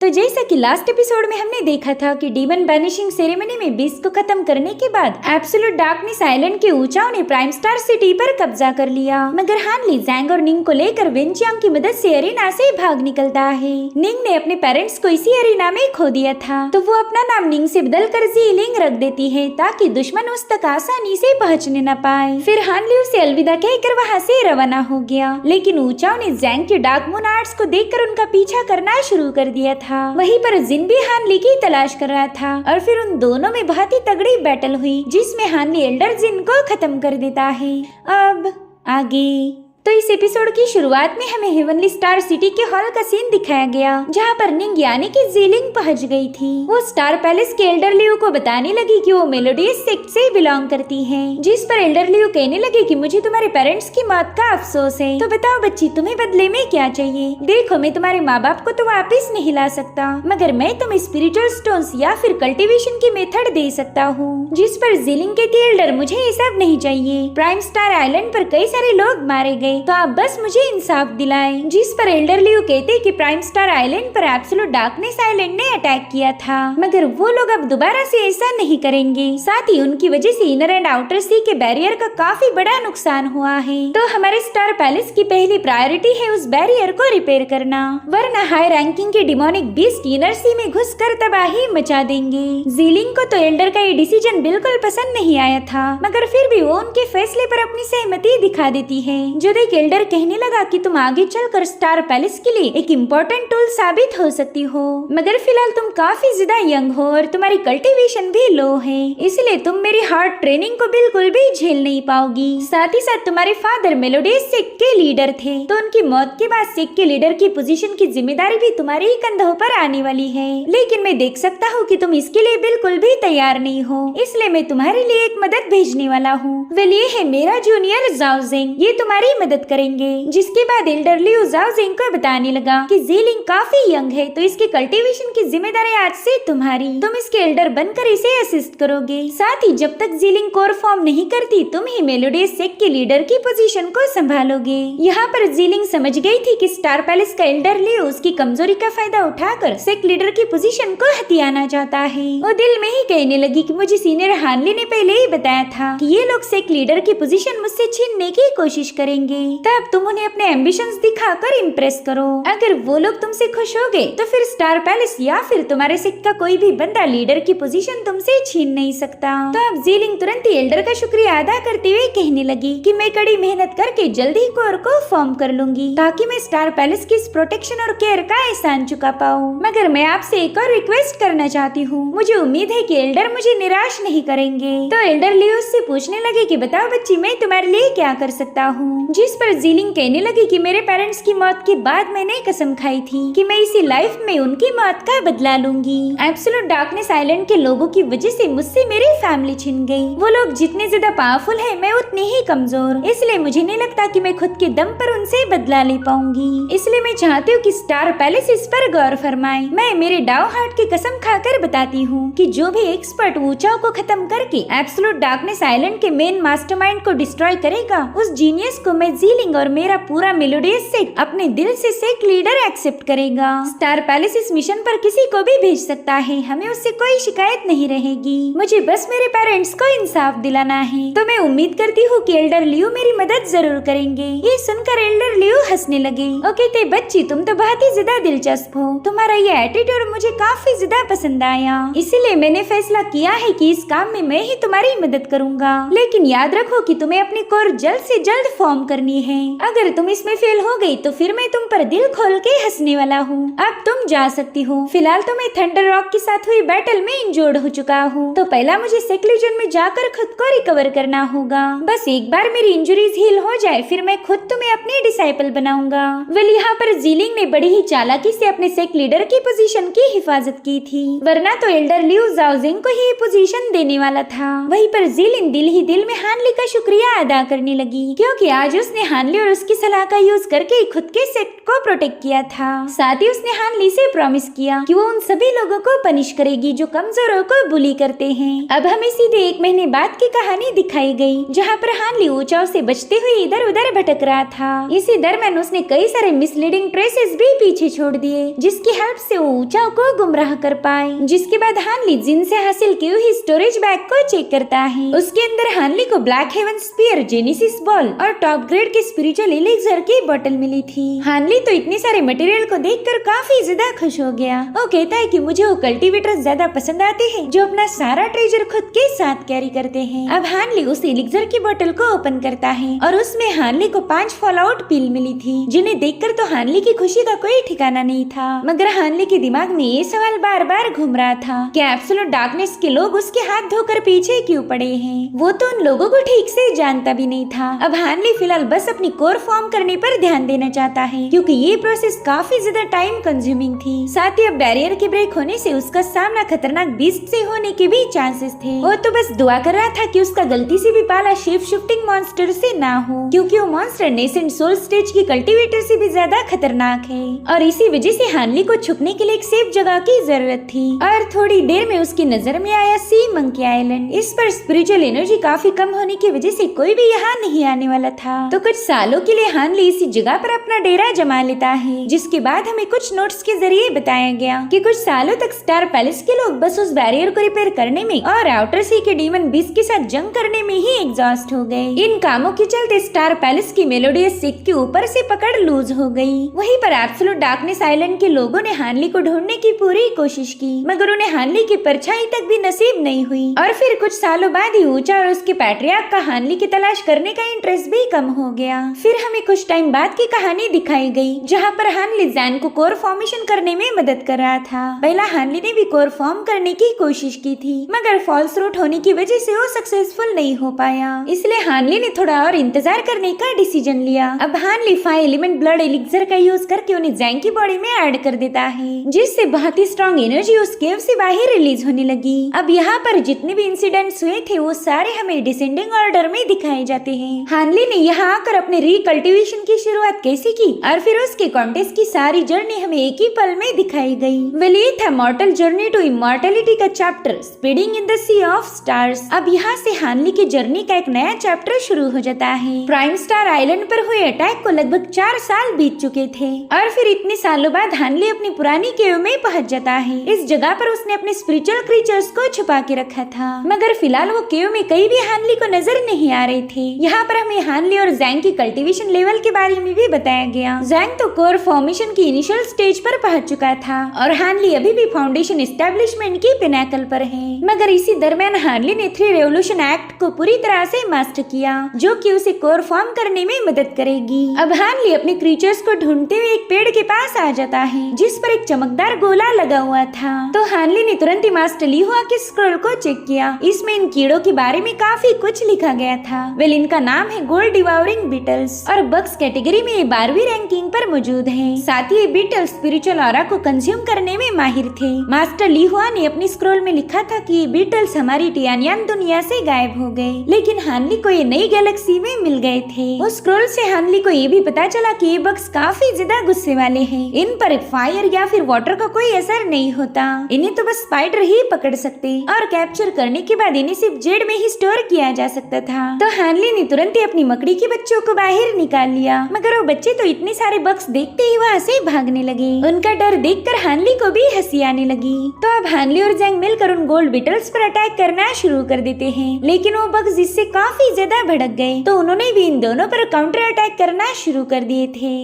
तो जैसा कि लास्ट एपिसोड में हमने देखा था कि डीमन बैनिशिंग सेरेमनी में बीस्ट को खत्म करने के बाद एब्सोल्यूट डार्कनेस आइलैंड के ऊंचाओं ने प्राइम स्टार सिटी पर कब्जा कर लिया। मगर हानली जैंग और निंग को लेकर वेनचियांग की मदद से अरीना से भाग निकलता है। निंग ने अपने पेरेंट्स को इसी अरीना में खो दिया था, तो वो अपना नाम निंग से बदल कर जीलिंग रख देती है ताकि दुश्मन उस तक आसानी से पहुँचने न पाए। फिर हानली उसे अलविदा कहकर वहाँ से रवाना हो गया, लेकिन ऊंचाओं ने जैंग के डार्क मून आर्ट्स को देखकर उनका पीछा करना शुरू कर दिया था। वहीं पर जिन भी हानली की तलाश कर रहा था और फिर उन दोनों में बहुत ही तगड़ी बैटल हुई जिसमें हानली एल्डर जिन को खत्म कर देता है। अब आगे तो इस एपिसोड की शुरुआत में हमें हेवनली स्टार सिटी के हॉल का सीन दिखाया गया, जहाँ पर निंग यानी कि जीलिंग पहुँच गई थी। वो स्टार पैलेस के एल्डर लियो को बताने लगी कि वो मेलोडियस सेक्ट से बिलोंग करती है, जिस पर एल्डर लियो कहने लगे कि मुझे तुम्हारे पेरेंट्स की मौत का अफसोस है, तो बताओ बच्ची तुम्हें बदले में क्या चाहिए। देखो मैं तुम्हारे माँ बाप को तो वापिस नहीं ला सकता, मगर मैं तुम्हें स्पिरिचुअल स्टोन्स या फिर कल्टीवेशन की मेथड दे सकता हूँ। जिस पर जीलिंग कहती एल्डर मुझे ये सब नहीं चाहिए, प्राइम स्टार आइलैंड पर कई सारे लोग मारे गए, तो आप बस मुझे इंसाफ दिलाएं। जिस पर एल्डर लियो कहते कि प्राइम स्टार आइलैंड पर एब्सोल्यूट डार्कनेस आइलैंड ने अटैक किया था, मगर वो लोग अब दोबारा से ऐसा नहीं करेंगे। साथ ही उनकी वजह से इनर एंड आउटर सी के बैरियर का काफी बड़ा नुकसान हुआ है, तो हमारे स्टार पैलेस की पहली प्रायोरिटी है उस बैरियर को रिपेयर करना, वरना हाई रैंकिंग के डिमोनिक बीस्ट इनर सी में घुसकर तबाही मचा देंगे। जीलिंग को तो एल्डर का ये डिसीजन बिल्कुल पसंद नहीं आया था, मगर फिर भी वो उनके फैसले पर अपनी सहमति दिखा देती है। जो देख एल्डर कहने लगा कि तुम आगे चलकर स्टार पैलेस के लिए एक इम्पोर्टेंट टूल साबित हो सकती हो, मगर फिलहाल तुम काफी ज्यादा यंग हो और तुम्हारी कल्टीवेशन भी लो है, इसलिए तुम मेरी हार्ड ट्रेनिंग को बिल्कुल भी झेल नहीं पाओगी। साथ ही साथ तुम्हारे फादर मेलोडियस सेक्ट के लीडर थे, तो उनकी मौत के बाद सेक्ट के लीडर की पोजीशन की जिम्मेदारी भी तुम्हारे ही कंधों पर आने वाली है। लेकिन मैं देख सकता हूँ कि तुम इसके लिए बिल्कुल भी तैयार नहीं हो, इसलिए मैं तुम्हारे लिए एक मदद भेजने वाला हूँ। वेल ये है मेरा जूनियर जाओ जेंग, ये तुम्हारी मदद करेंगे। जिसके बाद एल्डर लियो जाओ जेंग को बताने लगा कि जीलिंग काफी यंग है, तो इसके कल्टीवेशन की जिम्मेदारी आज से तुम्हारी, तुम इसके एल्डर बनकर इसे असिस्ट करोगे। साथ ही जब तक जीलिंग कोर फॉर्म नहीं करती तुम ही मेलोडियस सेक्ट के लीडर की पोजीशन को संभालोगे। यहाँ पर जीलिंग समझ गई थी कि स्टार पैलेस का एल्डर लियो उसकी कमजोरी का फायदा उठाकर सेक्ट लीडर की पोजीशन को हथियाना चाहता है। वो दिल में ही कहने लगी कि मुझे सीनियर हानली ने पहले ही बताया था कि ये लोग सेक्ट लीडर की पोजीशन मुझसे छीनने की कोशिश करेंगे, तब तुम उन्हें अपने एम्बिशंस दिखाकर इम्प्रेस करो। अगर वो लोग तुमसे खुश हो गए तो फिर स्टार पैलेस या फिर तुम्हारे सेक्ट का कोई भी बंदा लीडर की पोजीशन तुमसे छीन नहीं सकता। तो अब जीलिंग तुरंत ही एल्डर का शुक्रिया अदा करते हुए कहने लगी कि मैं कड़ी मेहनत करके जल्दी ही कोर को फॉर्म कर लूंगी, ताकि मैं स्टार पैलेस की इस प्रोटेक्शन और केयर का एहसान चुका पाऊँ। मगर मैं आपसे एक और रिक्वेस्ट करना चाहती हूँ, मुझे उम्मीद है कि एल्डर मुझे निराश नहीं करेंगे। तो एल्डर लियो से पूछने लगे कि बताओ बच्ची मैं तुम्हारे लिए क्या कर सकता हूँ। जिस पर जीलिंग कहने लगी कि मेरे पेरेंट्स की मौत के बाद मैंने कसम खाई थी कि मैं इसी लाइफ में उनकी मौत का बदला लूंगी। एब्सोल्यूट डार्कनेस आइलैंड के लोगों की वजह से मुझसे मेरी फैमिली छिन गई। वो लोग जितने ज्यादा पावरफुल है मैं उतनी ही कमजोर, इसलिए मुझे नहीं लगता कि मैं खुद के दम पर उनसे बदला ले पाऊंगी। इसलिए मैं चाहती हूँ कि स्टार पैलेस इस पर गौर फरमाए। मैं मेरे डाउ हार्ट की कसम खाकर बताती हूँ कि जो भी एक्सपर्ट ऊंचाओं को खत्म करके एब्सोल्यूट डार्कनेस आइलैंड के मेन मास्टरमाइंड को डिस्ट्रॉय करेगा, उस जीनियस को मैं जीलिंग और मेरा पूरा मेलोडियस सेक्ट अपने दिल से सेक्ट लीडर एक्सेप्ट करेगा। स्टार पैलेस इस मिशन पर किसी को भी भेज सकता है, हमें उससे कोई शिकायत नहीं रहेगी। मुझे बस मेरे पेरेंट्स को इंसाफ दिलाना है, तो मैं उम्मीद करती हूँ कि एल्डर लियो मेरी मदद जरूर करेंगे। ये सुनकर एल्डर लियो हंसने लगे। ओके ते बच्ची तुम तो बहुत ही ज्यादा दिलचस्प हो, तुम्हारा ये एटीट्यूड मुझे काफी ज्यादा पसंद आया, इसीलिए मैंने फैसला किया है कि इस काम में मैं ही तुम्हारी मदद करूँगा। लेकिन याद रखो कि तुम्हें अपनी कोर जल्द से जल्द फॉर्म करनी है। अगर तुम इसमें फेल हो गई तो फिर मैं तुम पर दिल खोल के हंसने वाला हूँ। अब तुम जा सकती हो। फिलहाल तो मैं थंडर रॉक के साथ हुई बैटल में इंजर्ड हो चुका हूँ, तो पहला मुझे सेक्लेजन में जाकर खुद को रिकवर करना होगा। बस एक बार मेरी इंजरीज हील हो जाए फिर मैं खुद तुम्हें अपनी डिसाइपल बनाऊंगा। वेल यहाँ पर जीलिंग ने बड़ी ही चालाकी से अपने सेक्ट लीडर की पोजीशन की हिफाजत की थी, वरना तो एल्डर लियो जाओ जेंग को ही पोजीशन देने वाला था। वहीं पर जीलिंग दिल ही दिल में हानली का शुक्रिया अदा करने लगी, क्योंकि आज उसने उसने हानली और उसकी सलाह का यूज करके खुद के सेट को प्रोटेक्ट किया था। साथ ही उसने हानली से प्रॉमिस किया कि वो उन सभी लोगों को पनिश करेगी जो कमजोरों को बुली करते हैं। अब हमें सीधे 1 महीने बाद की कहानी दिखाई गई, जहाँ पर हानली ऊंचाओं से बचते हुए इधर उधर भटक रहा था। इसी दरमियान उसने कई सारे मिसलीडिंग ट्रेसेस भी पीछे छोड़ दिए, जिसकी हेल्प से वो ऊंचाओं को गुमराह कर पाए। जिसके बाद हानली जिन से हासिल की हुई स्टोरेज बैग को चेक करता है। उसके अंदर हानली को black heaven spear, genesis ball और टॉप ग्रेड के स्पिरिचुअल एलिक्सर की बोतल मिली थी। हानली तो इतने सारे मटेरियल को देखकर काफी ज्यादा खुश हो गया। वो कहता है कि मुझे वो कल्टीवेटर ज्यादा पसंद आते हैं जो अपना सारा ट्रेजर खुद के साथ कैरी करते हैं। अब हानली उस एलिक्सर की बोतल को ओपन करता है और उसमें हानली को 5 फॉलआउट पिल मिली थी, जिन्हें देखकर तो हानली की खुशी का कोई ठिकाना नहीं था। मगर हानली के दिमाग में ये सवाल बार बार घूम रहा था कि एब्सोल्यूट डार्कनेस के लोग उसके हाथ धोकर पीछे क्यों पड़े हैं। वो तो उन लोगों को ठीक से जानता भी नहीं था। अब हानली फिलहाल बस अपनी कोर फॉर्म करने पर ध्यान देना चाहता है, क्योंकि ये प्रोसेस काफी ज्यादा टाइम कंज्यूमिंग थी। साथ ही अब बैरियर के ब्रेक होने से उसका सामना खतरनाक बीस्ट से होने के भी चांसेस थे। वो तो बस दुआ कर रहा था कि उसका गलती से भी पाला शेप शिफ्टिंग मॉन्स्टर से ना हो, क्योंकि वो मॉन्स्टर नेसेंट सोल स्टेज की कल्टीवेटर से भी ज्यादा खतरनाक है। और इसी वजह से हानली को छुपने के लिए एक सेफ जगह की जरूरत थी। और थोड़ी देर में उसकी नजर में आया सी मंकी आइलैंड। इस पर स्पिरिचुअल एनर्जी काफी कम होने की वजह से कोई भी यहाँ नहीं आने वाला था। तो कुछ सालों के लिए हानली इसी जगह पर अपना डेरा जमा लेता है, जिसके बाद हमें कुछ नोट्स के जरिए बताया गया कि कुछ सालों तक स्टार पैलेस के लोग बस उस बैरियर को रिपेयर करने में और आउटर सी के डीमन बीस्ट के साथ जंग करने में ही एग्जॉस्ट हो गए। इन कामों के चलते स्टार पैलेस की मेलोडियस सिक के ऊपर से पकड़ लूज हो गई। वहीं पर एब्सोल्यूट डार्कनेस आइलैंड के लोगों ने हानली को ढूंढने की पूरी कोशिश की, मगर उन्हें हानली की परछाई तक भी नसीब नहीं हुई। और फिर कुछ सालों बाद ही ऊंचा और उसके पैट्रियार्क का हानली की तलाश करने का इंटरेस्ट भी कम हो गया। फिर हमें कुछ टाइम बाद की कहानी दिखाई गई, जहाँ पर हानली जैन को कोर फॉर्मेशन करने में मदद कर रहा था। पहला हानली ने भी कोर फॉर्म करने की कोशिश की थी, मगर फॉल्स रूट होने की वजह से वो सक्सेसफुल नहीं हो पाया। इसलिए हानली ने थोड़ा और इंतजार करने का डिसीजन लिया। अब हानली 5 एलिमेंट ब्लड एलिक्सर का यूज करके उन्हें जैंग की बॉडी में ऐड कर देता है, जिससे बहुत ही स्ट्रॉन्ग एनर्जी उस केव से बाहर रिलीज होने लगी। अब यहाँ पर जितने भी इंसिडेंट्स हुए थे वो सारे हमें डिसेंडिंग ऑर्डर में दिखाए जाते हैं। हानली ने यहाँ आकर अपने रिकल्टिवेशन की शुरुआत कैसे की और फिर उसके कॉन्टेस्ट की सारी जर्नी हमें एक ही पल में दिखाई गई। वेल ये था मॉर्टल जर्नी टू इमॉर्टलिटी का chapter speeding in the sea of stars. अब यहाँ से हानली की जर्नी का एक नया चैप्टर शुरू हो जाता है। प्राइम स्टार आइलैंड पर हुए अटैक को लगभग 4 साल बीत चुके थे और फिर इतने सालों बाद हानली अपनी पुरानी केव में पहुंच जाता है। इस जगह पर उसने अपने स्पिरिचुअल क्रीचर्स को छुपा के रखा था, मगर फिलहाल वो केव में कहीं भी हानली को नजर नहीं आ रहे थे। यहाँ पर हमें हानली और जैंग की कल्टीवेशन लेवल के बारे में भी बताया गया। जैंग तो कोर फॉर्मेशन की इनिशियल स्टेज पर पहुंच चुका था और हानली अभी भी फाउंडेशन एस्टेब्लिशमेंट की पिनाकल पर है। मगर इसी दरमियान हानली ने 3 रेवोल्यूशन एक्ट को पूरी तरह से मास्टर किया, जो कि उसे कोर फॉर्म करने में मदद करेगी। अब हानली अपने क्रीचर्स को ढूंढते हुए एक पेड़ के पास आ जाता है, जिस पर एक चमकदार गोला लगा हुआ था। तो हानली ने तुरंत ही मास्टर ली हुआ के स्क्रॉल को चेक किया। इसमें इन कीड़ों के बारे में काफी कुछ लिखा गया था। वेल इनका नाम है गोल्ड डिवाउरिंग बीटल्स और बग्स कैटेगरी में ये 12वीं रैंकिंग पर मौजूद है। साथ ही ये बीटल्स स्पिरिचुअल ऑरा को कंज्यूम करने में माहिर थे। मास्टर ली हुआ ने अपनी स्क्रॉल में लिखा था कि ये बीटल्स हमारी टियानियन दुनिया से गायब हो गए, लेकिन हानली को ये नई गैलेक्सी में मिल गए थे। उस स्क्रॉल से हानली को ये भी पता चला कि ये बग्स काफी ज्यादा गुस्से वाले हैं। इन पर फायर या फिर वाटर का कोई असर नहीं होता। इन्हें तो बस स्पाइडर ही पकड़ सकते और कैप्चर करने के बाद इन्हें सिर्फ जेड में ही स्टोर किया जा सकता था। तो हानली ने तुरंत ही अपनी मकड़ी के बच्चों को बाहर निकाल लिया, मगर वो बच्चे तो इतने सारे बग्स देखते ही वहाँ से भागने लगे। उनका डर देखकर हानली को भी हंसी आने लगी। तो अब हानली और जैंग मिलकर उन गोल्ड बीटल्स पर अटैक करना शुरू कर देते हैं, लेकिन वो बग्स इससे काफी ज्यादा भड़क गए, तो उन्होंने भी इन दोनों पर काउंटर अटैक करना शुरू कर दिए थे।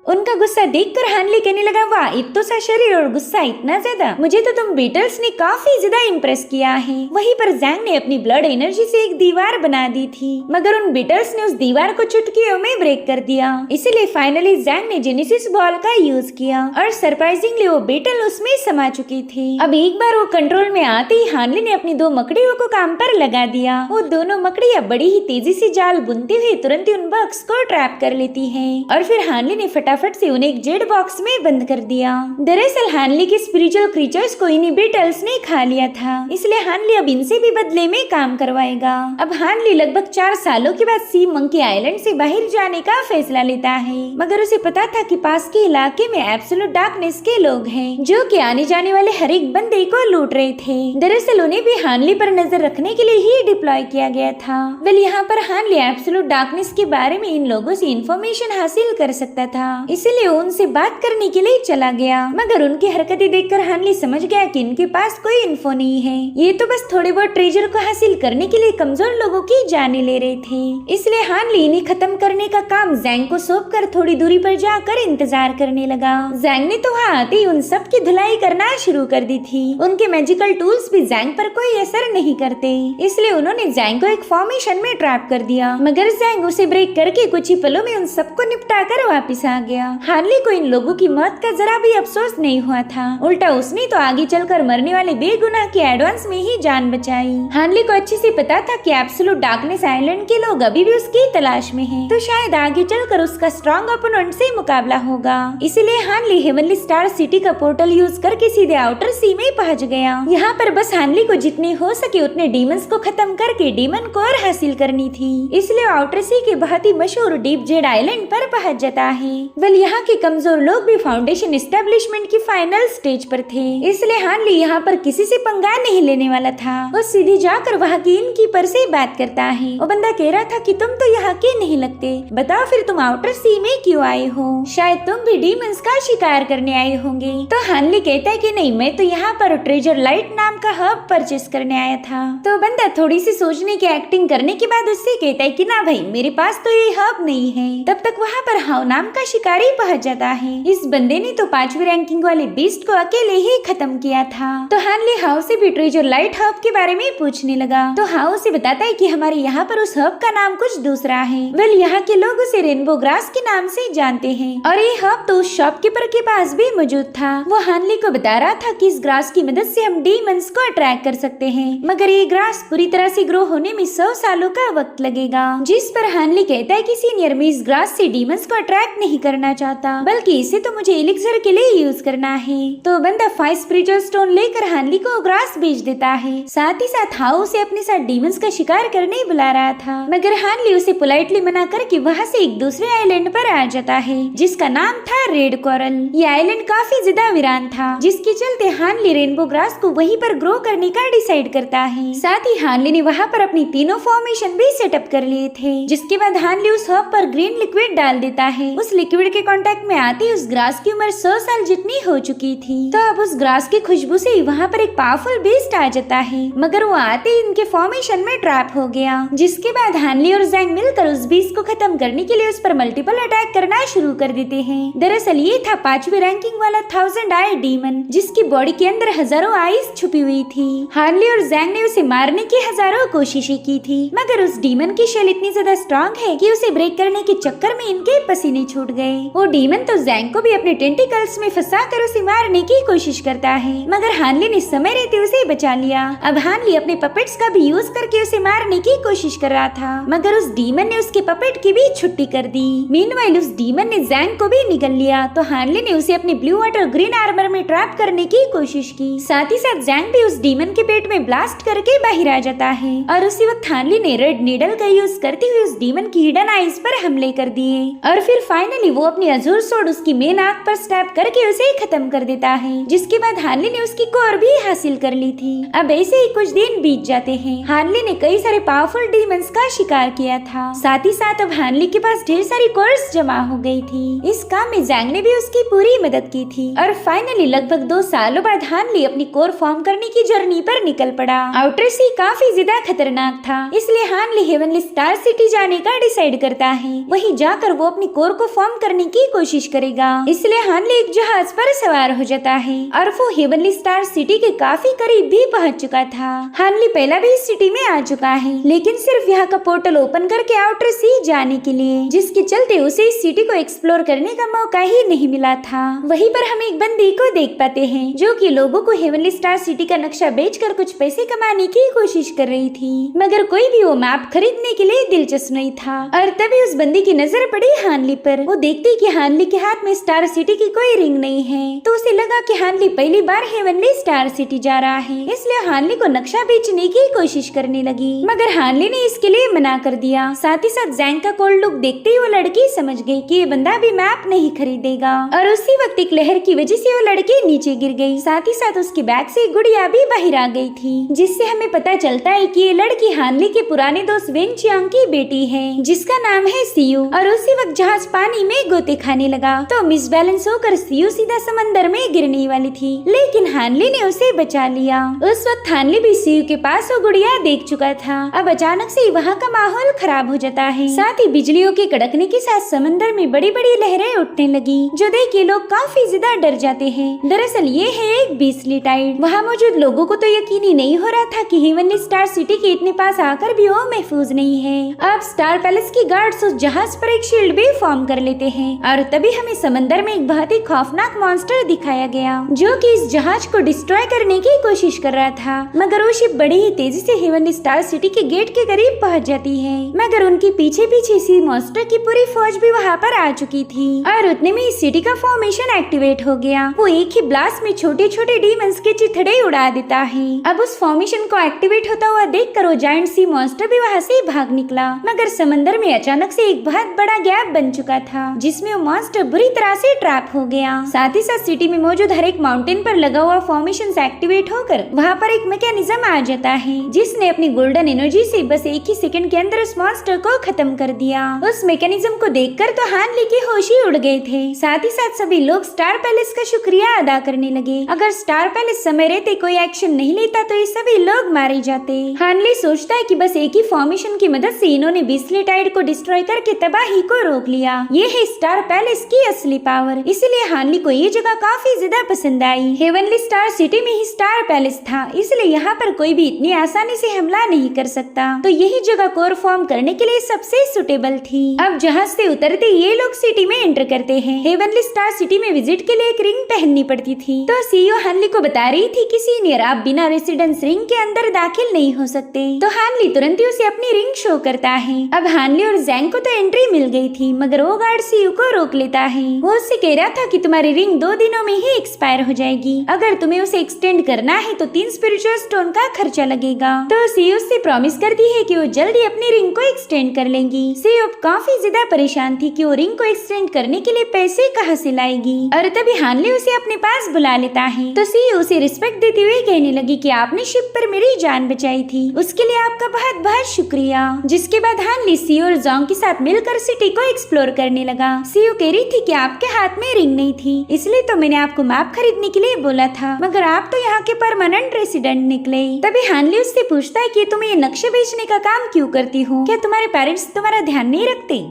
उनका गुस्सा देखकर हानली कहने लगा, वाह इतना सा शरीर और गुस्सा इतना ज्यादा, मुझे तो तुम बीटल्स ने काफी ज्यादा इम्प्रेस किया है। वहीं पर जैंग ने अपनी ब्लड एनर्जी से एक दीवार बना दी थी, मगर उन बीटल्स ने उस दीवार को चुटकियों में ब्रेक कर दिया। इसीलिए फाइनली जैंग ने जेनेसिस बॉल का यूज किया और सरप्राइजिंगली वो बीटल उसमें समा चुकी थी। अब एक बार वो कंट्रोल में आते ही हानली ने अपनी 2 मकड़ियों को काम पर लगा दिया। वो दोनों मकड़ियां बड़ी ही तेजी से जाल बुनते हुए तुरंत ही उन बग्स को ट्रैप कर लेती है और फिर हानली ने फटाफट फटाफट से उन्हें एक जेड बॉक्स में बंद कर दिया। दरअसल हानली के स्पिरिचुअल क्रीचर्स को इन्हीं बीटल्स ने खा लिया था, इसलिए हानली अब इनसे भी बदले में काम करवाएगा। अब हानली लगभग 4 सालों के बाद सी मंकी आइलैंड से बाहर जाने का फैसला लेता है, मगर उसे पता था कि पास के इलाके में एब्सोल्यूट डार्कनेस के लोग हैं जो कि आने जाने वाले हर एक बंदे को लूट रहे थे। दरअसल उन्हें भी हानली पर नजर रखने के लिए ही डिप्लॉय किया गया था। वेल यहाँ पर हानली एब्सोल्यूट डार्कनेस के बारे में इन लोगों से इंफॉर्मेशन हासिल कर सकता था, इसलिए उनसे बात करने के लिए चला गया। मगर उनकी हरकतें देखकर हानली समझ गया कि इनके पास कोई इन्फो नहीं है, ये तो बस थोड़े बहुत ट्रेजर को हासिल करने के लिए कमजोर लोगों की जाने ले रहे थे। इसलिए हानली इन्हें खत्म करने का काम जैंग को सौंप कर थोड़ी दूरी पर जाकर इंतजार करने लगा। जैंग ने तो वहाँ आते ही उन सब की धुलाई करना शुरू कर दी थी। उनके मैजिकल टूल्स भी जैंग पर कोई असर नहीं करते, इसलिए उन्होंने जैंग को एक फॉर्मेशन में ट्रैप कर दिया। मगर जैंग उसे ब्रेक करके कुछ ही पलों में उन सबको निपटा कर वापिस आ गया। हानली को इन लोगों की मौत का जरा भी अफसोस नहीं हुआ था, उल्टा उसने तो आगे चलकर मरने वाले बेगुनाह के एडवांस में ही जान बचाई। हानली को अच्छे से पता था कि एब्सोल्यूट डार्कनेस आइलैंड के लोग अभी भी उसकी तलाश में हैं, तो शायद आगे चलकर उसका स्ट्रॉन्ग ओपोनेंट से मुकाबला होगा। इसीलिए हानली हेवनली स्टार सिटी का पोर्टल यूज करके सीधे आउटर सी में पहुंच गया। यहाँ पर बस हानली को जितने हो सके उतने डीमंस को खत्म करके डीमन कोर हासिल करनी थी, इसलिए आउटर सी के बहुत ही मशहूर डीप जेड आइलैंड पर पहुंच जाता है। वेल यहाँ के कमजोर लोग भी फाउंडेशन एस्टेब्लिशमेंट की फाइनल स्टेज पर थे, इसलिए हानली यहाँ पर किसी से पंगा नहीं लेने वाला था। वो सीधे जाकर वहाँ की इनकीपर से बात करता है। वो बंदा कह रहा था कि तुम तो यहाँ के नहीं लगते, बताओ फिर तुम आउटर सी में क्यों आए हो? शायद तुम भी डीमंस का शिकार करने आए होंगे। तो हानली कहता है कि नहीं, मैं तो यहाँ पर ट्रेजर लाइट नाम का हब परचेस करने आया था। तो बंदा थोड़ी सी सोचने की एक्टिंग करने के बाद उससे कहता है कि ना भाई, मेरे पास तो ये हब नहीं है। तब तक वहाँ पर हाउ नाम का शिकारी पहुँच जाता है। इस बंदे ने तो 5वीं रैंकिंग वाले बीस्ट को अकेले ही खत्म किया था। तो हानली हाउ से भी ट्रेजर लाइट हब के बारे में पूछने लगा। तो हाउ से बताता है कि हमारे यहाँ पर उस हब का नाम कुछ दूसरा है। वेल यहाँ के लोग उसे रेनबो ग्रास के नाम से जानते हैं, और ये हब तो उस शॉपकीपर के पास भी मौजूद था। वो हानली को बता रहा था कि इस ग्रास की मदद से हम डीमंस को अट्रैक्ट कर सकते हैं, मगर ये ग्रास पूरी तरह से ग्रो होने में 100 सालों का वक्त लगेगा। जिस पर हानली कहता है कि सीनियर, मैं इस ग्रास से डीमंस को अट्रैक्ट नहीं करना चाहता, बल्कि इसे तो मुझे एलिक्सर के लिए यूज करना है। तो बंदा 5 स्पिरिचुअल स्टोन लेकर हानली को ग्रास बेच देता है। साथ ही साथ हाउ उसे अपने साथ डीमंस का शिकार करने बुला रहा था, मगर हानली उसे पोलाइटली मना करके वहाँ से एक दूसरे आइलैंड पर आ जाता है जिसका नाम था रेड कोरल। ये आइलैंड काफी ज्यादा वीरान था, जिसके चलते हानली रेनबो ग्रास को वहीं पर ग्रो करने का डिसाइड करता है। साथ ही हानली ने वहाँ पर अपनी तीनों फॉर्मेशन भी सेटअप कर लिए थे। जिसके बाद हानली उस हब पर ग्रीन लिक्विड डाल देता है। उस लिक्विड के कांटेक्ट में आते ही उस ग्रास की उम्र 100 साल जितनी हो चुकी थी। तो अब उस ग्रास की खुशबू से वहाँ पर एक पावरफुल बीस्ट आ जाता है, मगर वो आते ही इनके फॉर्मेशन में ट्रैप हो गया। जिसके बाद हानली और जैंग मिलकर उस बीस्ट को खत्म करने के लिए उस पर मल्टीपल अटैक करना शुरू कर देते हैं। दरअसल ये था 5वीं रैंकिंग वाला 1000 आई डीमन, जिसकी बॉडी के अंदर हजारों आईज छुपी हुई थी। हानली और जैंग ने उसे मारने की हजारों कोशिशें की थी, मगर उस डीमन की शेल इतनी ज्यादा स्ट्रॉन्ग है कि उसे ब्रेक करने के चक्कर में इनके पसीने छूट गए। वो डीमन तो जैंग को भी अपने टेंटिकल्स में फंसा कर उसे मारने की कोशिश करता है, मगर हानली ने समय रहते उसे बचा लिया। अब हानली अपने पपेट्स का भी यूज करके उसे मारने की कोशिश कर रहा था, मगर उस डीमन ने उसके पपेट की भी छुट्टी कर दी। मीनवाइल उस डीमन ने जैंग को भी निगल लिया, तो हानली ने उसे अपने ब्लू वाटर ग्रीन आर्मर में ट्रैप करने की कोशिश की। साथ ही साथ जैंग भी उस डीमन के पेट में ब्लास्ट करके बाहर आ जाता है, और उसी वक्त हानली ने रेड नीडल का यूज करते हुए उस डीमन की हिडन आईज पर हमले कर दिए, और फिर फाइनली वो अपनी अजूर सोर्ड उसकी मेन आंख पर स्टैब करके उसे खत्म कर देता है। जिसके बाद हानली ने उसकी कोर भी हासिल कर ली थी। अब ऐसे ही कुछ दिन बीत जाते हैं। हानली ने कई सारे पावरफुल डीमंस का शिकार किया था। साथ ही साथ अब हानली के पास ढेर सारी कोर्स जमा हो गई थी। इस काम में जैंग ने भी उसकी पूरी मदद की थी, और फाइनली लगभग 2 सालों बाद हानली अपनी कोर फॉर्म करने की जर्नी पर निकल पड़ा। आउटर सी काफी ज्यादा खतरनाक था, इसलिए हानली हेवनली स्टार सिटी जाने का डिसाइड करता है। वहीं जाकर वो अपनी कोर को फॉर्म करने की कोशिश करेगा। इसलिए हानली एक जहाज पर सवार हो जाता है, और वो हेवनली स्टार सिटी के काफी करीब भी पहुंच चुका था। हानली पहला भी इस सिटी में आ चुका है, लेकिन सिर्फ यहाँ का पोर्टल ओपन करके आउटर सी जाने के लिए, जिसके चलते उसे इस सिटी को एक्सप्लोर करने का मौका ही नहीं मिला था। वहीं पर हम एक बंदी को देख पाते हैं जो कि लोगों को हेवनली स्टार सिटी का नक्शा बेचकर कुछ पैसे कमाने की कोशिश कर रही थी, मगर कोई भी वो मैप खरीदने के लिए दिलचस्प नहीं था। और तभी उस बंदी की नजर पड़ी हानली पर। वो देख देखती कि हानली के हाथ में स्टार सिटी की कोई रिंग नहीं है, तो उसे लगा कि हानली पहली बार हेवनली स्टार सिटी जा रहा है, इसलिए हानली को नक्शा बेचने की कोशिश करने लगी। मगर हानली ने इसके लिए मना कर दिया। साथ ही साथ जैंग का कोल्ड लुक देखते ही वो लड़की समझ गई कि ये बंदा भी मैप नहीं खरीदेगा, और उसी वक्त एक लहर की वजह से वो लड़की नीचे गिर गई। साथ ही साथ उसके बैग से गुड़िया भी बाहर आ गई थी, जिससे हमें पता चलता है कि ये लड़की हानली के पुराने दोस्त वेन चियांग की बेटी है, जिसका नाम है सियू। और उसी वक्त जहाज पानी में गोते खाने लगा तो मिसबैलेंस होकर सियू सीधा समंदर में गिरने वाली थी, लेकिन हानली ने उसे बचा लिया। उस वक्त हानली भी सियू के पास वो गुड़िया देख चुका था। अब अचानक से वहाँ का माहौल खराब हो जाता है। साथ ही बिजलियों के कड़कने के साथ समंदर में बड़ी बड़ी लहरें उठने लगी, जो देख के लोग काफी ज्यादा डर जाते हैं। दरअसल ये है एक बीसली टाइड। वहाँ मौजूद लोगों को तो यकीन ही नहीं हो रहा था कि हेवनली स्टार सिटी के इतने पास आकर भी वो महफूज नहीं है। अब स्टार पैलेस की गार्ड्स उस जहाज पर एक शील्ड भी फॉर्म कर लेते हैं, और तभी हमें समंदर में एक बहुत ही खौफनाक मॉन्स्टर दिखाया गया, जो कि इस जहाज को डिस्ट्रॉय करने की कोशिश कर रहा था। मगर वो शिप बड़ी ही तेजी से हेवनली स्टार सिटी के गेट के करीब पहुंच जाती है। मगर उनके पीछे पीछे इसी मॉन्स्टर की पूरी फौज भी वहाँ पर आ चुकी थी, और उतने में इस सिटी का फॉर्मेशन एक्टिवेट हो गया। वो एक ही ब्लास्ट में छोटे छोटे डीमंस के चिथड़े उड़ा देता है। अब उस फॉर्मेशन को एक्टिवेट होता हुआ देखकर वो जायंट सी मॉन्स्टर भी वहाँ से भाग निकला। मगर समंदर में अचानक से एक बहुत बड़ा गैप बन चुका था, जिसमें वो मॉन्स्टर बुरी तरह से ट्रैप हो गया। साथ ही साथ सिटी में मौजूद हर एक माउंटेन पर लगा हुआ फॉर्मेशन एक्टिवेट होकर वहाँ पर एक मैकेनिज्म आ जाता है, जिसने अपनी गोल्डन एनर्जी से बस एक ही सेकंड के अंदर उस मॉन्स्टर को खत्म कर दिया। उस मैकेनिज्म को देखकर तो हानली के होश ही उड़ गए थे। साथ ही साथ सभी लोग स्टार पैलेस का शुक्रिया अदा करने लगे। अगर स्टार पैलेस समय रहते कोई एक्शन नहीं लेता तो ये सभी लोग मारे जाते। हानली सोचता है कि बस एक ही फॉर्मेशन की मदद से इन्होंने बीसली टाइड को डिस्ट्रॉय करके तबाही को रोक लिया। ये है स्टार पैलेस की असली पावर। इसलिए हानली को ये जगह काफी ज्यादा पसंद आई। हेवनली स्टार सिटी में ही स्टार पैलेस था, इसलिए यहाँ पर कोई भी इतनी आसानी से हमला नहीं कर सकता, तो यही जगह कोर फॉर्म करने के लिए सबसे सुटेबल थी। अब जहाज से उतरते ये लोग सिटी में एंटर करते हैं। हेवनली स्टार सिटी में विजिट के लिए एक रिंग पहननी पड़ती थी, तो सीईओ हानली को बता रही थी कि सीनियर आप बिना रेसिडेंस रिंग के अंदर दाखिल नहीं हो सकते, तो हानली तुरंत ही उसे अपनी रिंग शो करता है। अब हानली और जैंग को तो एंट्री मिल गई थी, मगर वो गार्ड सीईओ को रोक लेता है। वो उससे कह रहा था कि तुम्हारी रिंग 2 दिनों में ही एक्सपायर हो जाएगी, अगर तुम्हें उसे एक्सटेंड करना है तो 3 स्पिरिचुअल स्टोन का खर्चा लगेगा। तो सीईओ से प्रॉमिस करती है कि वो जल्दी अपनी रिंग को एक्सटेंड कर लेंगी। सीईओ काफी ज्यादा परेशान थी कि वो रिंग को एक्सटेंड करने के लिए पैसे कहाँ से लाएगी, और तभी हानली उसे अपने पास बुला लेता है। तो सीईओ उसे रिस्पेक्ट देते हुए कहने लगी कि आपने शिप पर मेरी जान बचाई थी, उसके लिए आपका बहुत बहुत शुक्रिया। जिसके बाद हानली सीईओ और जोंग के साथ मिलकर सिटी को एक्सप्लोर करने लगा। सीईओ कह रही थी कि आपके हाथ में रिंग नहीं थी, इसलिए तो मैंने आपको मैप खरीदने के लिए बोला था, मगर आप तो यहाँ के परमानेंट रेसिडेंट निकले। तभी हानली उससे पूछता है कि तुम ये नक्शे बेचने का काम क्यों करती हो, क्या तुम्हारे पेरेंट्स तुम्हारा ध्यान नहीं रखते?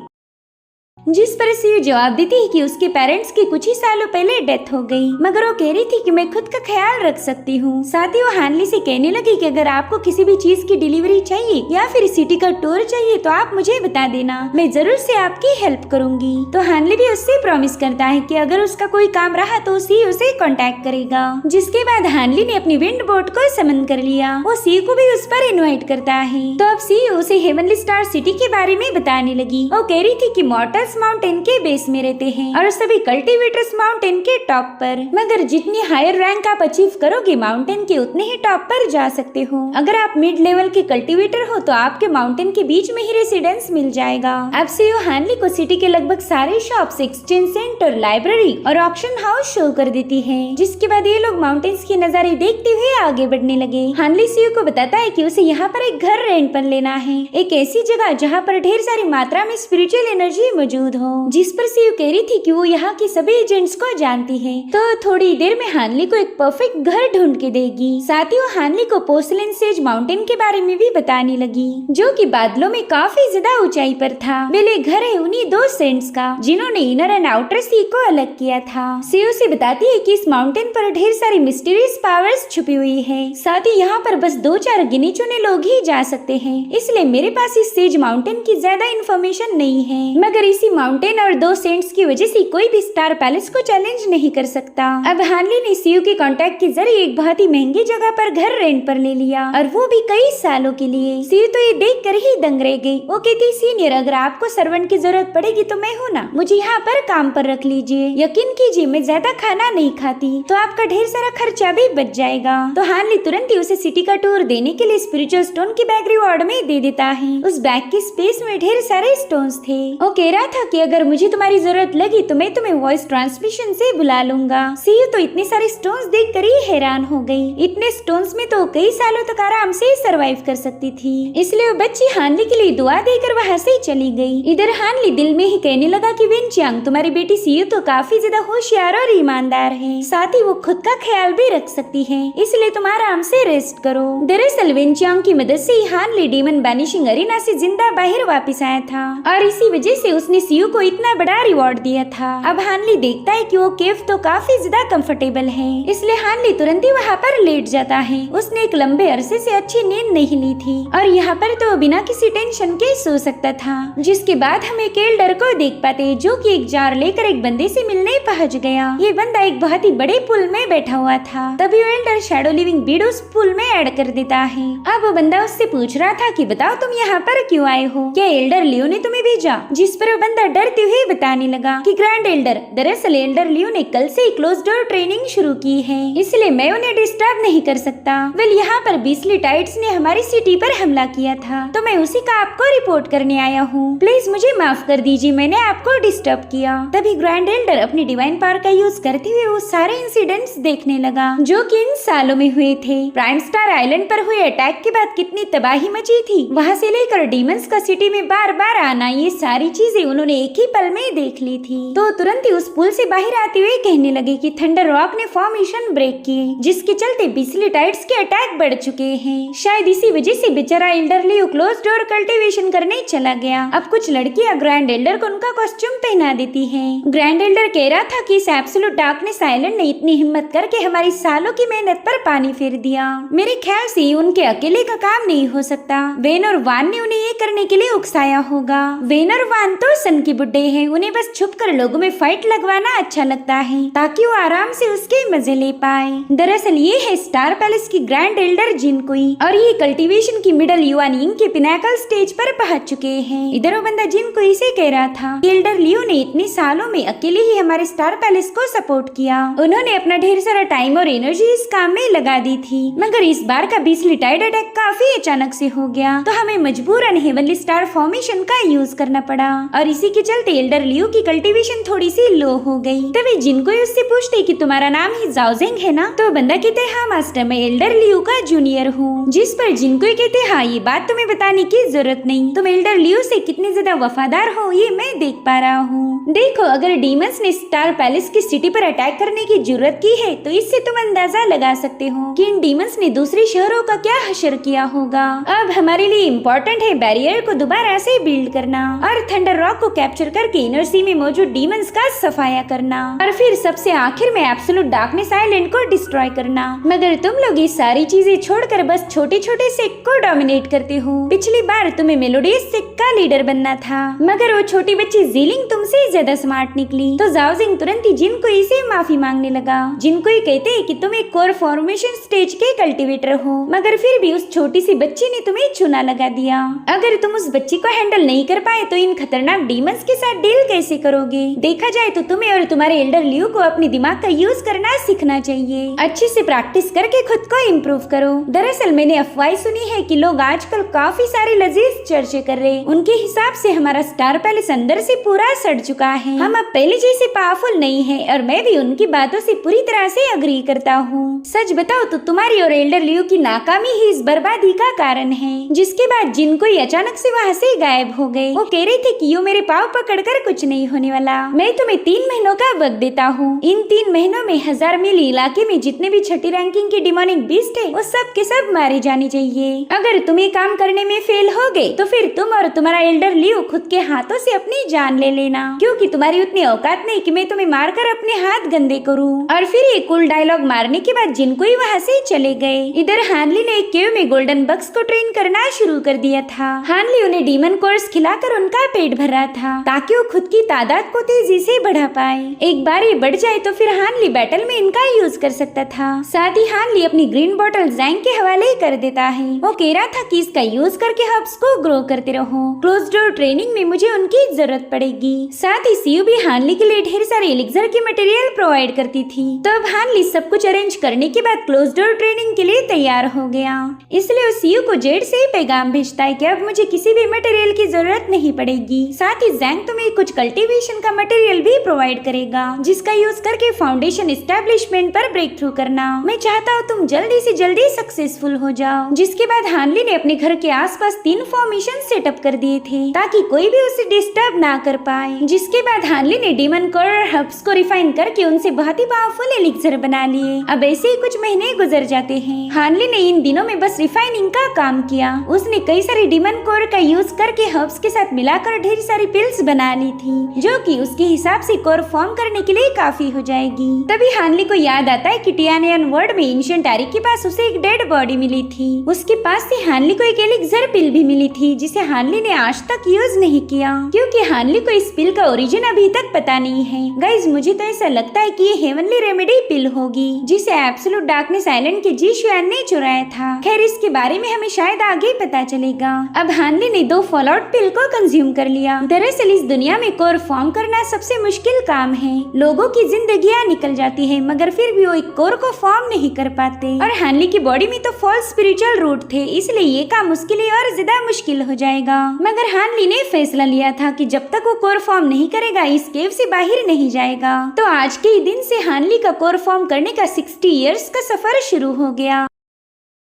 जिस पर सीईओ जवाब देती है कि उसके पेरेंट्स की कुछ ही सालों पहले डेथ हो गई, मगर वो कह रही थी कि मैं खुद का ख्याल रख सकती हूँ। साथ ही वो हानली से कहने लगी कि अगर आपको किसी भी चीज की डिलीवरी चाहिए या फिर सिटी का टूर चाहिए तो आप मुझे बता देना, मैं जरूर से आपकी हेल्प करूंगी। तो हानली भी उससे प्रॉमिस करता है कि अगर उसका कोई काम रहा तो सीईओ से कांटेक्ट करेगा। जिसके बाद हानली ने अपनी विंड बोट को समन कर लिया। वो सीईओ को भी उस पर इन्वाइट करता है। तो अब सीईओ उसे हेवनली स्टार सिटी के बारे में बताने लगी। वो कह रही थी कि मॉर्टल्स माउंटेन के बेस में रहते हैं और सभी कल्टीवेटर्स माउंटेन के टॉप पर, मगर जितनी हायर रैंक आप अचीव करोगे माउंटेन के उतने ही टॉप पर जा सकते हो। अगर आप मिड लेवल के कल्टीवेटर हो तो आपके माउंटेन के बीच में ही रेसिडेंस मिल जाएगा। अब सीईओ हानली को सिटी के लगभग सारे शॉप्स, एक्सचेंज सेंटर, लाइब्रेरी और ऑक्शन हाउस शो कर देती है। जिसके बाद ये लोग माउंटेन्स के नजारे देखते हुए आगे बढ़ने लगे। हानली सीईओ को बताता है कि उसे यहाँ पर एक घर रेंट पर लेना है, एक ऐसी जगह जहाँ पर ढेर सारी मात्रा में स्पिरिचुअल एनर्जी मौजूद हो। जिस पर सीईओ कह रही थी कि वो यहाँ के सभी एजेंट्स को जानती है, तो थोड़ी देर में हानली को एक परफेक्ट घर ढूंढ के देगी। साथ ही वो हानली को पोर्सलेन सेज माउंटेन के बारे में भी बताने लगी, जो कि बादलों में काफी ज्यादा ऊंचाई पर था। वेले घर है उन्हीं 2 सेंट्स का जिन्होंने इनर एंड आउटर सी को अलग किया था। सीईओ से बताती है कि इस माउंटेन पर ढेर सारी मिस्टीरियस पावर्स छुपी हुई है। साथ ही यहाँ पर बस 2-4 गिने चुने लोग ही जा सकते हैं, इसलिए मेरे पास इस सेज माउंटेन की ज्यादा इन्फॉर्मेशन नहीं है। मगर इसी माउंटेन और 2 सेंट्स की वजह से कोई भी स्टार पैलेस को चैलेंज नहीं कर सकता। अब हानली ने सीयू के कांटेक्ट के जरिए एक बहुत ही महंगी जगह पर घर रेंट पर ले लिया और वो भी कई सालों के लिए। सीयू तो ये देख कर ही दंग रह गई। वो कहती, सीनियर अगर आपको सर्वेंट की जरूरत पड़ेगी तो मैं हूँ ना, मुझे यहाँ पर काम पर रख लीजिए। यकीन कीजिए मैं ज्यादा खाना नहीं खाती तो आपका ढेर सारा खर्चा भी बच जाएगा। तो हानली तुरंत ही उसे सिटी का टूर देने के लिए स्पिरिचुअल स्टोन की बैग रिवॉर्ड में दे देता है। उस बैग की स्पेस में ढेर सारे स्टोन्स थे। वो कह रहा था कि अगर मुझे तुम्हारी जरूरत लगी तो मैं तुम्हें वॉइस ट्रांसमिशन से बुला लूंगा। सीयू तो इतने सारे स्टोन्स देख कर ही हैरान हो गई। इतने स्टोन्स में तो कई सालों तक आराम से सरवाइव कर सकती थी। इसलिए वो बच्ची हानली के लिए दुआ देकर वहाँ से चली गई। इधर हानली दिल में ही कहने लगा कि वेनचांग तुम्हारी बेटी सीयू तो काफी ज्यादा होशियार और ईमानदार है, साथ ही वो खुद का ख्याल भी रख सकती है, इसलिए तुम आराम से रेस्ट करो। दरअसल वेनचांग की मदद से हानली डीमन बैनिशिंग अरीना से जिंदा बाहर वापस आया था और इसी वजह से उसने सीयू को इतना बड़ा रिवॉर्ड दिया था। अब हानली देखता है कि वो केव तो काफी ज्यादा कंफर्टेबल है, इसलिए हानली तुरंत ही वहाँ पर लेट जाता है। उसने एक लंबे अरसे से अच्छी नींद नहीं ली थी और यहाँ पर तो बिना किसी टेंशन के सो सकता था। जिसके बाद हम एक एल्डर को देख पाते जो कि एक जार लेकर एक बंदे से मिलने पहुंच गया। ये बंदा एक बहुत ही बड़े पुल में बैठा हुआ था। तभी वो एल्डर शैडो लिविंग बीड उस पुल में ऐड कर देता है। अब वो बंदा उससे पूछ रहा था कि बताओ तुम यहाँ पर क्यों आए हो, क्या एल्डर लियो ने तुम्हें भेजा? जिस पर वो बंदा डरते हुए बताने लगा कि ग्रैंड एल्डर, दरअसल एल्डर लियो ने कल से क्लोज डोर ट्रेनिंग शुरू की है, इसलिए मैं उन्हें डिस्टर्ब नहीं कर सकता। वेल यहाँ पर बीसली टाइट्स ने हमारी सिटी पर हमला किया था तो मैं उसी का आपको रिपोर्ट करने आया हूँ। प्लीज मुझे माफ कर दीजिए, मैंने आपको डिस्टर्ब किया। तभी ग्रैंड एल्डर अपनी डिवाइन पावर का यूज करते हुए वो सारे इंसिडेंट्स देखने लगा जो कि इन सालों में हुए थे। प्राइम स्टार आइलैंड पर हुए अटैक के बाद कितनी तबाही मची थी, वहाँ से लेकर डीमंस का सिटी में बार बार आना, ये सारी चीजें उन्होंने एक ही पल में देख ली थी। तो तुरंत ही उस पुल से बाहर आते हुए कहने लगे कि थंडर रॉक ने फॉर्मेशन ब्रेक किए, जिसके चलते बिस्ली टाइट्स के अटैक बढ़ चुके हैं। शायद इसी वजह से बेचारा एल्डर लियो क्लोज डोर कल्टीवेशन करने चला गया। अब कुछ लड़कियां ग्रैंड एल्डर को उनका कॉस्ट्यूम पहना देती हैं। ग्रैंड एल्डर कह रहा था कि इस एब्सोल्यूट डार्कनेस आइलैंड ने इतनी हिम्मत करके हमारी सालों की मेहनत पर पानी फेर दिया। मेरे ख्याल से उनके अकेले का काम नहीं हो सकता। वेन और वान ने उन्हें ये करने के लिए उकसाया होगा। वेन और वान तो सन के बुड्ढे हैं, उन्हें बस छुपकर लोगों में फाइट लगवाना अच्छा लगता है ताकि वो आराम से उसके मजे ले पाए। दरअसल ये है स्टार पैलेस की ग्रैंड एल्डर जिनकुई और ये कल्टीवेशन की मिडल युआनिंग के पिनाकल स्टेज पर पहुंच चुके हैं। इधर वो बंदा जिनकुई से कह रहा था एल्डर लियो ने इतने सालों में अकेले ही हमारे स्टार पैलेस को सपोर्ट किया। उन्होंने अपना ढेर सारा टाइम और एनर्जी इस काम में लगा दी थी, मगर इस बार का बीसली टाइड अटैक काफी अचानक से हो गया तो हमें मजबूरन हेवनली स्टार फॉर्मेशन का यूज करना पड़ा और इसी के चलते एल्डर लियो की कल्टीवेशन थोड़ी सी लो हो गई। तभी जिनकुई उससे पूछते कि तुम्हारा नाम ही जाओजिंग है ना? तो बंदा कहते हाँ मास्टर, मैं एल्डर लियो का जूनियर हूँ। जिस पर जिनकुई कहते हाँ ये बात तुम्हें बताने की जरूरत नहीं, तुम एल्डर लियो से कितने ज्यादा वफादार हो ये मैं देख पा रहा हूँ। देखो अगर डीमंस ने स्टार पैलेस की सिटी पर अटैक करने की जरूरत की है तो इससे तुम अंदाजा लगा सकते हो कि इन डीमंस ने दूसरे शहरों का क्या हशर किया होगा। अब हमारे लिए इम्पोर्टेंट है बैरियर को दोबारा से बिल्ड करना और थंडर रॉक को कैप्चर करके इनर सी में मौजूद डीमंस का सफाया करना और फिर सबसे आखिर में एब्सोल्यूट डार्कनेस आइलैंड को डिस्ट्रॉय करना। मगर तुम लोग ये सारी चीजें छोड़कर बस छोटे छोटे सेक्ट को डोमिनेट करते हो। पिछली बार तुम्हें मेलोडियस सेक्ट का लीडर बनना था, मगर वो छोटी बच्ची जीलिंग तुमसे ज्यादा स्मार्ट निकली। तो जाओजिंग तुरंत ही जिनकुई से माफी मांगने लगा। जिनकुई कहते हैं कि तुम एक कोर फॉर्मेशन स्टेज के कल्टीवेटर हो, मगर फिर भी उस छोटी सी बच्ची ने तुम्हें चूना लगा दिया। अगर तुम उस बच्ची को हैंडल नहीं कर पाए तो इन खतरनाक डीमंस के साथ डील कैसे करोगे? देखा जाए तो तुम्हें और तुम्हारे एल्डर लियो को अपने दिमाग का यूज करना सीखना चाहिए। अच्छे से प्रैक्टिस करके खुद को इम्प्रूव करो। दरअसल मैंने अफवाह सुनी है कि लोग आजकल काफी सारे लजीज चर्चे कर रहे। उनके हिसाब से हमारा स्टार पैलेस अंदर से पूरा सड़ चुका है, हम अब पहले जैसे पावरफुल नहीं है और मैं भी उनकी बातों से पूरी तरह से अग्री करता हूँ। सच बताओ तो तुम्हारी और एल्डर लियो की नाकामी ही इस बर्बादी का कारण है। जिसके बाद जिनकुई अचानक से वहाँ से गायब हो गए। वो कह रहे थे कि यो मेरे पाँव पकड़कर कुछ नहीं होने वाला, मैं तुम्हें 3 महीनों का वक्त देता हूँ। इन 3 महीनों में 1000 मील इलाके में जितने भी छठी रैंकिंग के डिमोनिक बीस्ट है वो सब के सब मारे जाने चाहिए। अगर तुम ये काम करने में फेल हो गए तो फिर तुम और तुम्हारा एल्डर लियो खुद के हाथों से अपनी जान ले लेना, क्योंकि तुम्हारी उतनी औकात नहीं कि मैं तुम्हें मारकर अपने हाथ गंदे करूँ। और फिर एक कूल डायलॉग मारने के बाद जिनकुई वहाँ से चले गए। इधर हानली ने एक केव में गोल्डन बग्स को ट्रेन करना शुरू कर दिया था। हानली उन्हें डीमन कोर्स खिलाकर उनका पेट भर रहा था ताकि वो खुद की तादाद को तेजी से बढ़ा पाए। एक बार ये बढ़ जाए तो फिर हानली बैटल में इनका यूज कर सकता था। साथ ही हानली अपनी ग्रीन बॉटल जैंग के हवाले कर देता है। वो कह रहा था कि इसका यूज करके हब्स को ग्रो करते रहो। क्लोज डोर ट्रेनिंग में मुझे उनकी जरूरत पड़ेगी। साथ ही सीयू भी हानली के लिए ढेर सारे एलिक्सर की मटेरियल प्रोवाइड करती थी। तो अब हानली सब कुछ अरेंज करने के बाद क्लोज डोर ट्रेनिंग के लिए तैयार हो गया। इसलिए वो सीयू को जेड से ही पैगाम भेजता है कि अब मुझे किसी भी मटेरियल की जरूरत नहीं पड़ेगी। साथ ही जैंग तुम्हें कुछ कल्टीवेशन का मटेरियल भी प्रोवाइड करेगा जिसका यूज करके फाउंडेशन एस्टेब्लिशमेंट पर ब्रेक थ्रू करना। मैं चाहता हूँ तुम जल्दी से जल्दी सक्सेसफुल हो जाओ। जिसके बाद हानली ने अपने घर के आसपास 3 फॉर्मेशन सेटअप कर दिए थे ताकि कोई भी उसे डिस्टर्ब ना कर पाए। जिसके बाद हानली ने डीमन कोर और हब्स को रिफाइन करके उनसे बहुत ही पावरफुल एलिक्सर बना लिए। अब ऐसे ही कुछ महीने गुजर जाते हैं। हानली ने इन दिनों में बस रिफाइनिंग का काम किया। उसने कई सारे डीमन कोर का यूज करके हब्स के साथ मिलाकर ढेर सारी पिल्स बना ली थी जो कि उसके हिसाब से कोर फॉर्म करने के लिए काफी हो जाएगी। तभी हानली को याद आता है कि टियानियन वर्ल्ड में एंशिएंट एरिक के पास उसे एक डेड बॉडी मिली थी। उसके पास से हानली को एक एलिक्सर पिल भी मिली थी जिसे हानली ने आज तक यूज नहीं किया क्योंकि हानली को इस पिल का ओरिजिन अभी तक पता नहीं है। गाइज मुझे तो ऐसा लगता है कि ये हेवनली रेमेडी पिल होगी जिसे एब्सोल्यूट डार्कनेस आइलैंड के जी शुआन ने चुराया था। खैर इसके बारे में हमें शायद आगे पता चलेगा। अब हानली ने 2 फॉलआउट पिल को कंज्यूम कर लिया। दरअसल इस दुनिया में कोर फॉर्म करना सबसे मुश्किल काम है। लोगों की जिंदगियां निकल जाती है मगर फिर भी वो एक कोर को फॉर्म नहीं कर पाते। और हानली की बॉडी में तो फॉल्स स्पिरिचुअल रूट थे इसलिए ये काम उसके लिए और ज्यादा मुश्किल हो जाएगा। मगर हानली ने फैसला लिया था कि जब तक वो कोर फॉर्म नहीं करेगा इस केव से बाहर नहीं जाएगा। तो आज के ही दिन से हानली का कोर फॉर्म करने का 60 इयर्स का सफर शुरू हो गया।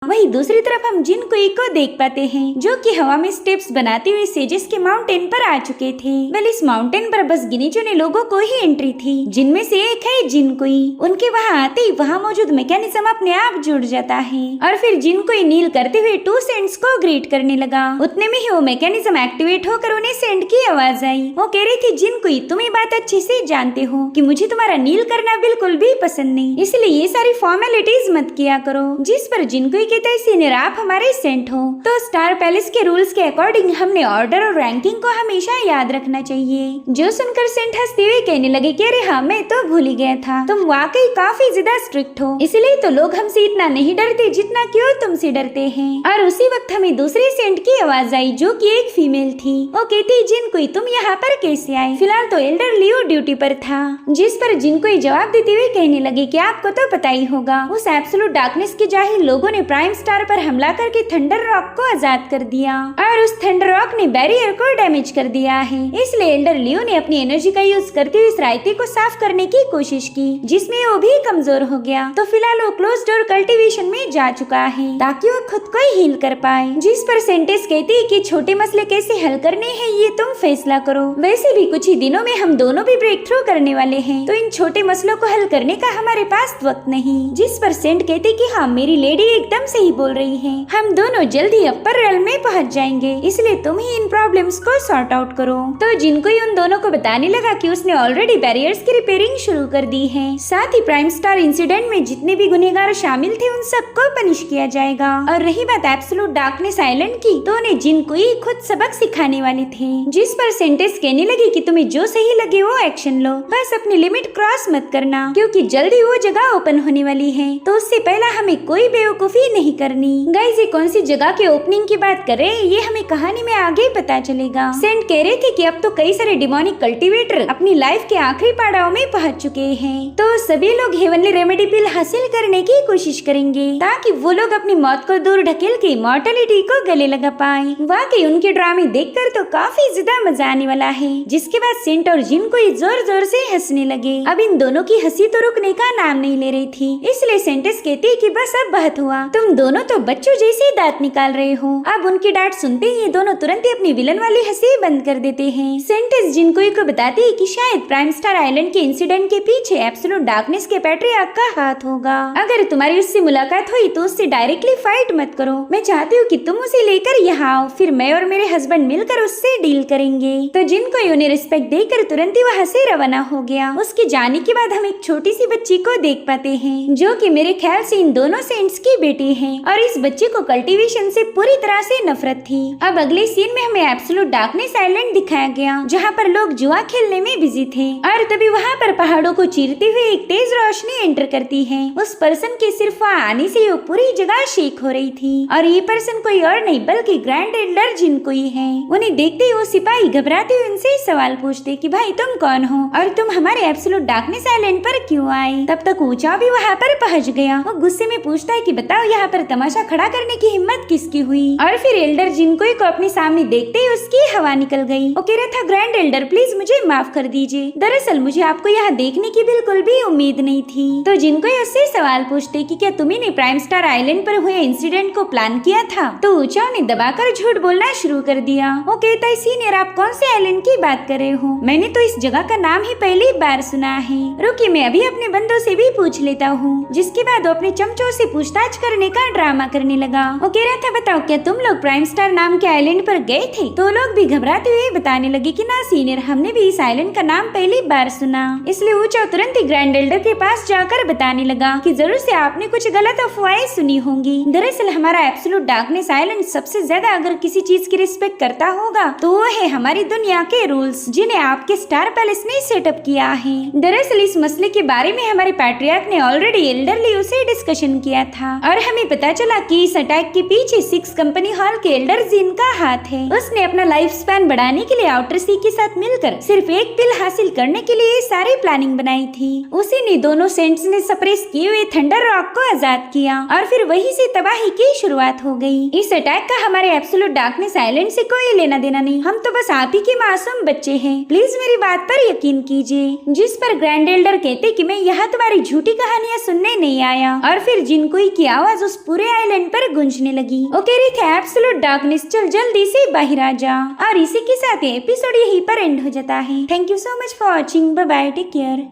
वहीं दूसरी तरफ हम जिन कुई को देख पाते हैं जो कि हवा में स्टेप्स बनाते हुए सेजेस के माउंटेन पर आ चुके थे। वेल इस माउंटेन पर बस गिने चुने लोगों को ही एंट्री थी जिनमें से एक है जिन कुई। उनके वहां आते ही वहां मौजूद मैकेनिज्म अपने आप जुड़ जाता है और फिर जिन कुई नील करते हुए 2 सेंट्स को ग्रीट करने लगा। उतने में ही वो मैकेनिज्म एक्टिवेट होकर उन्हें सेंट की आवाज आई। वो कह रही थी जिन कुई तुम ये बात अच्छे से जानते हो कि मुझे तुम्हारा नील करना बिल्कुल भी पसंद नहीं इसलिए ये सारी फॉर्मेलिटीज मत किया करो। जिस पर जिन कुई सीनियर आप हमारे सेंट हो तो स्टार पैलेस के रूल्स के अकॉर्डिंग हमने ऑर्डर और रैंकिंग को हमेशा याद रखना चाहिए। जो सुनकर सेंट हंसते हुए कहने लगे कि अरे हाँ मैं तो भूल ही गया था, तुम वाकई काफी ज्यादा स्ट्रिक्ट हो इसलिए तो लोग हमसे इतना नहीं डरते जितना कि वो तुमसे डरते हैं। और उसी वक्त हमें दूसरे सेंट की आवाज आई जो कि एक फीमेल थी। वो कहती जिन कोई तुम यहाँ पर कैसे आए? फिलहाल तो एल्डर लियो ड्यूटी पर था। जिस पर जिन कोई जवाब देते हुए कहने लगे कि आपको तो पता ही होगा उस एब्सोल्यूट डार्कनेस के जाहिल लोगों ने प्राइम स्टार पर हमला करके थंडर रॉक को आजाद कर दिया और उस थंडर रॉक ने बैरियर को डैमेज कर दिया है। इसलिए एल्डर लियो ने अपनी एनर्जी का यूज करते हुए इस रायते को साफ करने की कोशिश की जिसमें वो भी कमजोर हो गया। तो फिलहाल वो क्लोज डोर कल्टीवेशन में जा चुका है ताकि वो खुद को ही हील कर पाए। जिस पर सेंटेस कहती है कि छोटे मसले कैसे हल करने हैं ये तुम फैसला करो। वैसे भी कुछ ही दिनों में हम दोनों भी ब्रेक थ्रू करने वाले हैं तो इन छोटे मसलों को हल करने का हमारे पास वक्त नहीं। जिस पर सेंट कहती कि हाँ मेरी लेडी एकदम सही बोल रही है, हम दोनों जल्दी अपर रेल में पहुंच जाएंगे इसलिए तुम ही इन प्रॉब्लम्स को सॉर्ट आउट करो। तो जिनको ही उन दोनों को बताने लगा कि उसने ऑलरेडी बैरियर्स की रिपेयरिंग शुरू कर दी है। साथ ही प्राइम स्टार इंसिडेंट में जितने भी गुनहगार शामिल थे उन सबको पनिश किया जाएगा। और रही बात एब्सोल्यूट डार्कनेस आइलैंड की तो उन्हें जिनको ही खुद सबक सिखाने वाले थे। जिस पर सेंटेस कहने लगी कि तुम्हें जो सही लगे वो एक्शन लो, बस अपनी लिमिट क्रॉस मत करना क्योंकि जल्दी वो जगह ओपन होने वाली है तो उससे पहला हमें कोई बेवकूफी नहीं करनी। गाइस ये कौन सी जगह के ओपनिंग की बात कर रहे हैं ये हमें कहानी में आगे पता चलेगा। सेंट कह रहे थे कि अब तो कई सारे डिमोनिक कल्टीवेटर अपनी लाइफ के आखिरी पड़ाव में पहुंच चुके हैं तो सभी लोग हेवनली रेमेडी पिल हासिल करने की कोशिश करेंगे ताकि वो लोग अपनी मौत को दूर ढकेल के इमॉर्टलिटी को गले लगा पाए। वाकई उनके ड्रामे देखकर तो काफी ज्यादा मजा आने वाला है। जिसके बाद सेंट और जिन को जोर जोर से हंसने लगे। अब इन दोनों की हंसी तो रुकने का नाम नहीं ले रही थी इसलिए सेंटेस कहती कि बस अब बहुत हुआ, तुम दोनों तो बच्चों जैसे दांत निकाल रहे हो। अब उनकी डांट सुनते ही ये दोनों तुरंत ही अपनी विलन वाली हंसी बंद कर देते हैं। सेंटेस जिनको को बताती है कि शायद प्राइम स्टार आइलैंड के इंसिडेंट के पीछे एब्सोल्यूट डार्कनेस के पैट्रियार्क का हाथ होगा। अगर तुम्हारी उससे मुलाकात हुई तो उससे डायरेक्टली फाइट मत करो। मैं चाहती हूँ कि तुम उसे लेकर यहाँ आओ, फिर मैं और मेरे हस्बैंड मिलकर उससे डील करेंगे। तो जिनको उन्हें रिस्पेक्ट देकर तुरंत ही वहाँ से रवाना हो गया। उसके जाने के बाद हम एक छोटी सी बच्ची को देख पाते हैं जो कि मेरे ख्याल से इन दोनों सेंट्स की बेटी हैं और इस बच्चे को कल्टीवेशन से पूरी तरह से नफरत थी। अब अगले सीन में हमें एब्सोल्यूट डार्कनेस आइलैंड दिखाया गया, जहाँ पर लोग जुआ खेलने में बिजी थे और तभी वहाँ पर पहाड़ों को चीरते हुए एक तेज रोशनी एंटर करती है। उस पर्सन के सिर्फ वहाँ आने से वो पूरी जगह शेक हो रही थी और ये पर्सन कोई और नहीं बल्कि ग्रैंड एल्डर जिनको ही है। उन्हें देखते ही वो सिपाही घबराते हुए उनसे सवाल पूछते कि भाई तुम कौन हो और तुम हमारे एब्सोल्यूट डार्कनेस आइलैंड पर क्यों आए। तब तक ऊंचा भी वहाँ पर पहुँच गया। वो गुस्से में पूछता है कि बताओ यहाँ पर तमाशा खड़ा करने की हिम्मत किसकी हुई। और फिर एल्डर जिनको को अपने सामने देखते ही उसकी हवा निकल गई। वो कह रहा था ग्रैंड एल्डर प्लीज मुझे माफ कर दीजिए, दरअसल मुझे आपको यहाँ देखने की बिल्कुल भी उम्मीद नहीं थी। तो जिनको उससे सवाल पूछते कि क्या तुम्ही ने प्राइम स्टार आइलैंड पर हुए इंसिडेंट को प्लान किया था, तो ऊंचाओ ने दबाकर झूठ बोलना शुरू कर दिया। वो कहता है सीनियर आप कौन से आइलैंड की बात कर रहे हो, मैंने तो इस जगह का नाम ही पहली बार सुना है। रुकिए मैं अभी अपने बंदों से भी पूछ लेता हूँ। जिसके बाद वो अपने चमचों से पूछताछ करने का ड्रामा करने लगा। वो कह रहा था बताओ क्या तुम लोग प्राइम स्टार नाम के आइलैंड पर गए थे। तो लोग भी घबराते हुए बताने लगे कि ना सीनियर हमने भी इस आइलैंड का नाम पहली बार सुना। इसलिए ऊंचा तुरंत ही ग्रैंड एल्डर के पास जाकर बताने लगा कि जरूर से आपने कुछ गलत अफवाहें सुनी होंगी। दरअसल हमारा एब्सोल्यूट डार्कनेस आइलैंड सबसे ज्यादा अगर किसी चीज की रिस्पेक्ट करता होगा तो वो है हमारी दुनिया के रूल्स, जिन्हें आपके स्टार पैलेस ने सेटअप किया है। दरअसल इस मसले के बारे में हमारे पैट्रियार्क ने ऑलरेडी एल्डरली उसे डिस्कशन किया था और हमें पता चला कि इस अटैक के पीछे 6 कंपनी हॉल के एल्डर जिनका हाथ है। उसने अपना लाइफ स्पैन बढ़ाने के लिए आउटर सी के साथ मिलकर सिर्फ एक पिल हासिल करने के लिए सारी प्लानिंग बनाई थी। उसी ने दोनों सेंट्स ने सप्रेस किए हुए थंडर रॉक को आजाद किया और फिर वहीं से तबाही की शुरुआत हो गई। इस अटैक का हमारे एब्सोल्यूट डार्कनेस आइलैंड से कोई लेना देना नहीं, हम तो बस आप ही के मासूम बच्चे हैं। प्लीज मेरी बात पर यकीन कीजिए। जिस पर ग्रैंड एल्डर कहते कि मैं यहाँ तुम्हारी झूठी कहानियाँ सुनने नहीं आया और फिर जिनको की आवाज उस पूरे आइलैंड पर गूंजने लगी। वो कह रही थी एब्सोल्यूट डार्कनेस चल जल्दी से बाहर आ जा। और इसी के साथ एपिसोड यहीं पर एंड हो जाता है। Thank you so much for watching, bye bye, take care.